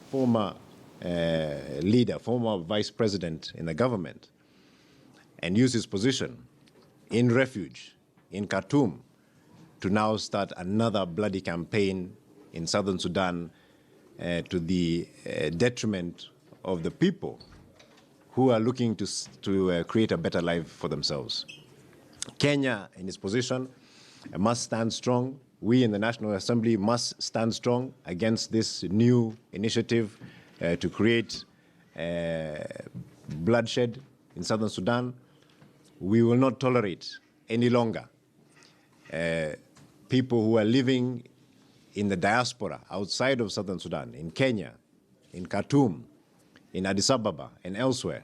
former leader, former vice president in the government, and use his position in refuge in Khartoum to now start another bloody campaign in southern Sudan to the detriment of the people who are looking to create a better life for themselves. Kenya, in its position, must stand strong. We in the National Assembly must stand strong against this new initiative to create bloodshed in southern Sudan. We will not tolerate any longer people who are living in the diaspora outside of southern Sudan, in Kenya, in Khartoum, in Addis Ababa, and elsewhere,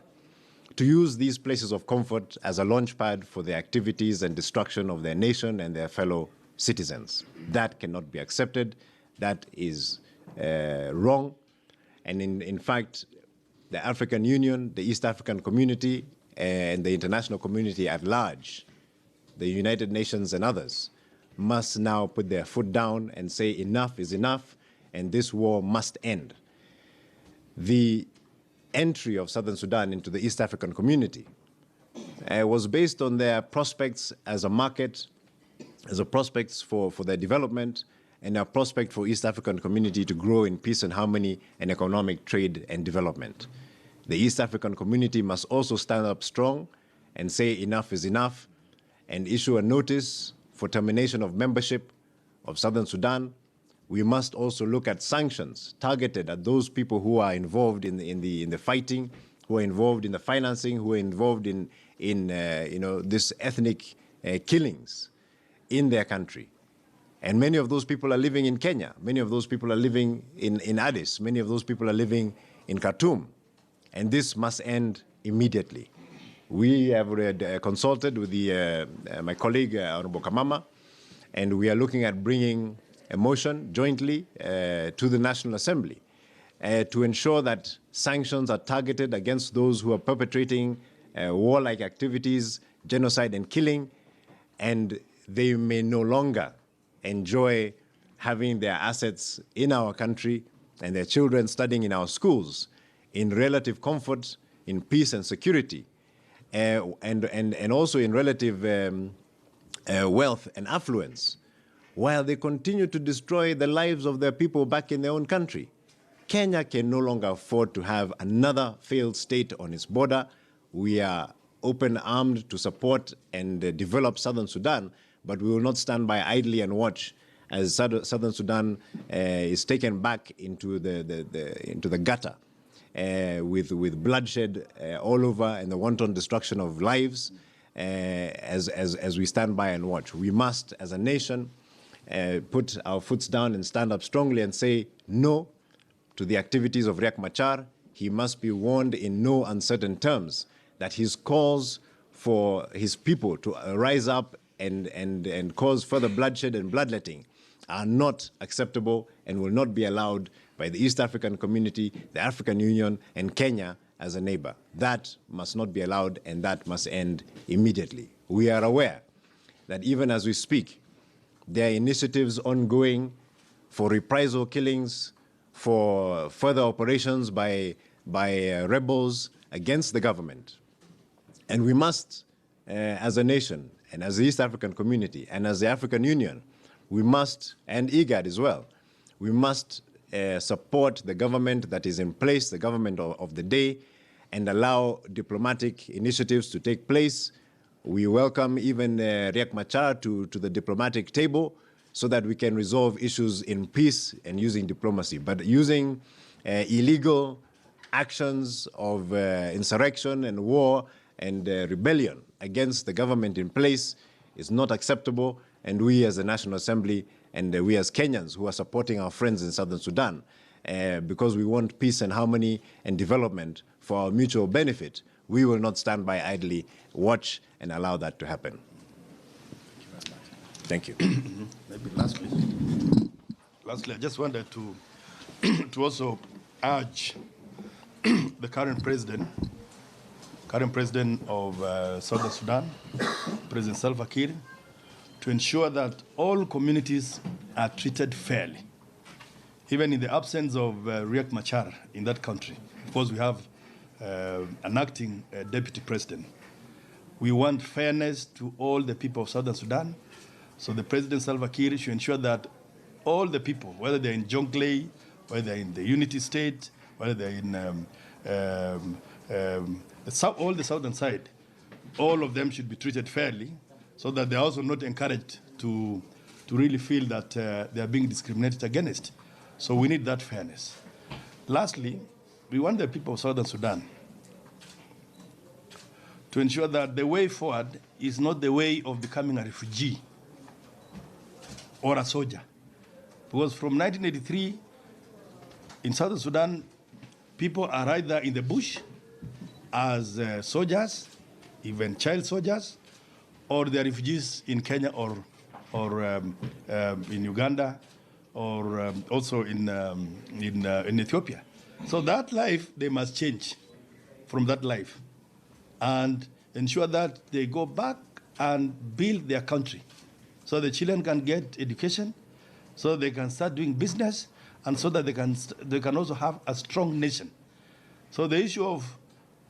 to use these places of comfort as a launchpad for the activities and destruction of their nation and their fellow citizens. That cannot be accepted. That is wrong. And in fact, the African Union, the East African community, and the international community at large, the United Nations and others, must now put their foot down and say enough is enough, and this war must end. The entry of southern Sudan into the East African community was based on their prospects as a market, as a prospects for their development, and a prospect for East African community to grow in peace and harmony and economic trade and development. The East African community must also stand up strong and say enough is enough and issue a notice for termination of membership of southern Sudan. We must also look at sanctions targeted at those people who are involved in the fighting, who are involved in the financing, who are involved in this ethnic killings in their country. And many of those people are living in Kenya. Many of those people are living in Addis. Many of those people are living in Khartoum. And this must end immediately. We have consulted with my colleague, Honorable Kamama, and we are looking at bringing a motion jointly to the National Assembly to ensure that sanctions are targeted against those who are perpetrating warlike activities, genocide and killing, and they may no longer enjoy having their assets in our country and their children studying in our schools in relative comfort, in peace and security, and also in relative wealth and affluence, while they continue to destroy the lives of their people back in their own country. Kenya can no longer afford to have another failed state on its border. We are open-armed to support and develop southern Sudan, but we will not stand by idly and watch as southern Sudan is taken back into the gutter with bloodshed all over and the wanton destruction of lives as we stand by and watch. We must, as a nation, put our foots down and stand up strongly and say no to the activities of Riek Machar. He must be warned in no uncertain terms that his calls for his people to rise up and cause further bloodshed and bloodletting are not acceptable and will not be allowed by the East African community, the African Union, and Kenya as a neighbor. That must not be allowed, and that must end immediately. We are aware that even as we speak, there are initiatives ongoing for reprisal killings, for further operations by rebels against the government. And we must, as a nation, and as the East African community, and as the African Union, we must, and IGAD as well, we must support the government that is in place, the government of the day, and allow diplomatic initiatives to take place. We welcome even Riek Machar to the diplomatic table so that we can resolve issues in peace and using diplomacy. But using illegal actions of insurrection and war and rebellion against the government in place is not acceptable. And we as the National Assembly and we as Kenyans who are supporting our friends in Southern Sudan, because we want peace and harmony and development for our mutual benefit, we will not stand by idly, watch, and allow that to happen. Thank you. Maybe lastly, I just wanted to also urge the current president of Southern Sudan, President Salva Kiir, to ensure that all communities are treated fairly even in the absence of Riek Machar in that country, because we have an acting deputy president. We want fairness to all the people of Southern Sudan. So the President Salva Kiir should ensure that all the people, whether they're in Jonglei, whether they're in the Unity State, whether they're in all the southern side, all of them should be treated fairly, so that they're also not encouraged to really feel that they are being discriminated against. So we need that fairness. Lastly, we want the people of Southern Sudan to ensure that the way forward is not the way of becoming a refugee or a soldier. Because from 1983, in Southern Sudan, people are either in the bush as soldiers, even child soldiers, or they're refugees in Kenya or in Uganda, or also in Ethiopia. So that life, they must change from that life and ensure that they go back and build their country so the children can get education, so they can start doing business, and so that they can also have a strong nation. So the issue of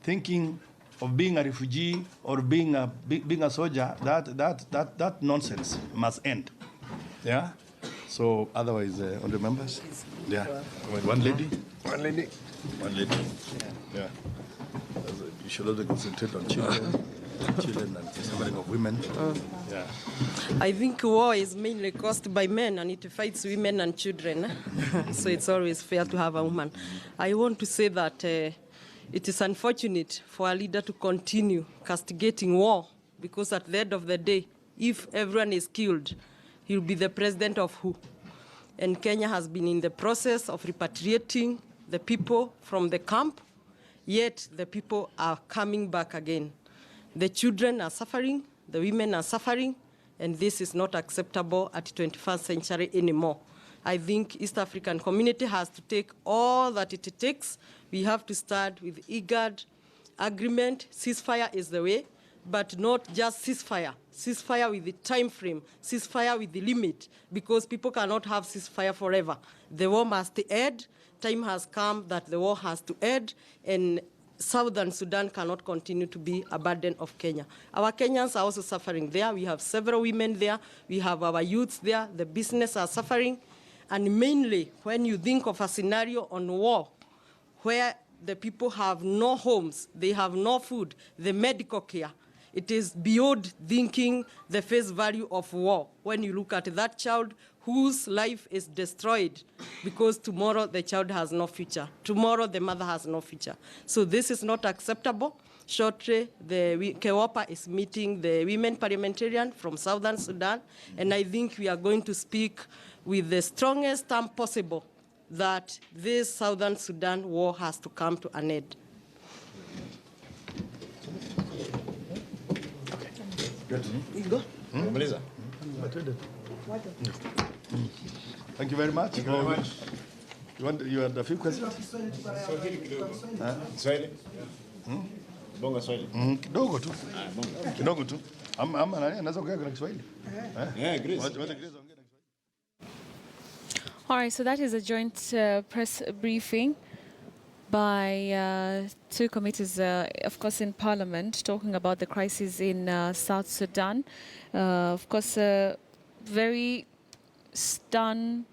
thinking of being a refugee or being a soldier, that nonsense must end. Yeah. So otherwise, honourable members, yeah, one lady. Yeah. You should also concentrate on children and suffering of women. Yeah. I think war is mainly caused by men, and it fights women and children. So it's always fair to have a woman. I want to say that it is unfortunate for a leader to continue castigating war, because at the end of the day, if everyone is killed, he'll be the president of who? And Kenya has been in the process of repatriating the people from the camp, yet the people are coming back again. The children are suffering, the women are suffering, and this is not acceptable at 21st century anymore. I think East African community has to take all that it takes. We have to start with IGAD agreement. Ceasefire is the way, but not just ceasefire. Ceasefire with the time frame, ceasefire with the limit, because people cannot have ceasefire forever. The war must end. Time has come that the war has to end, and Southern Sudan cannot continue to be a burden of Kenya. Our Kenyans are also suffering there. We have several women there. We have our youths there. The business are suffering. And mainly, when you think of a scenario on war, where the people have no homes, they have no food, the medical care, it is beyond thinking the face value of war. When you look at that child whose life is destroyed because tomorrow the child has no future. Tomorrow the mother has no future. So this is not acceptable. Shortly, the KEOPA is meeting the women parliamentarian from Southern Sudan, and I think we are going to speak with the strongest term possible that this Southern Sudan war has to come to an end. Okay. Good. You go. Melissa. Thank you very much. Thank you very much. You had a few questions? Swahili? Bonga Swahili. Kidogo tu. Kidogo tu. Ama nani anaweza kuongea kwa Kiswahili? Yeah, Grace. All right, so that is a joint press briefing by two committees, of course, in Parliament, talking about the crisis in South Sudan. Of course, very stern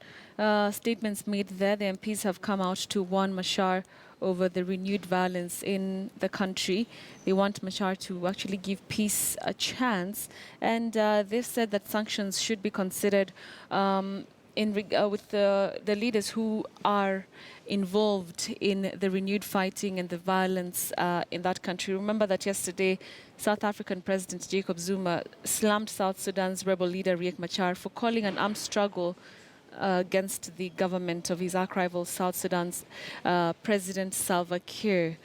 statements made there. The MPs have come out to warn Machar over the renewed violence in the country. They want Machar to actually give peace a chance. And they've said that sanctions should be considered with the leaders who are involved in the renewed fighting and the violence in that country. Remember that yesterday, South African President Jacob Zuma slammed South Sudan's rebel leader Riek Machar for calling an armed struggle against the government of his arch-rival South Sudan's President Salva Kiir.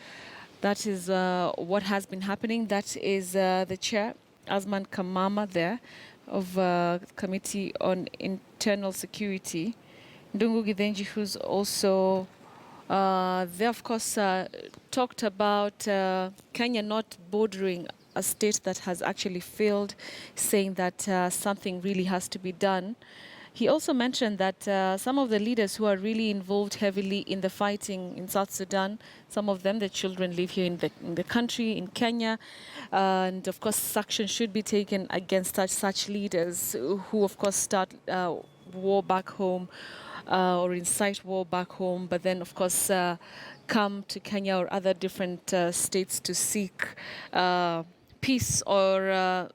That is what has been happening. That is the chair, Asman Kamama, there, of Committee on Internal Security. Ndungu Githenji, who's also there, of course, talked about Kenya not bordering a state that has actually failed, saying that something really has to be done. he also mentioned that some of the leaders who are really involved heavily in the fighting in South Sudan, some of them, the children live here in the country, in Kenya, and of course action should be taken against such leaders who of course start war back home or incite war back home, but then of course come to Kenya or other different states to seek peace or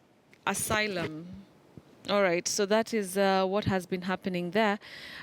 asylum. All right, so that is what has been happening there.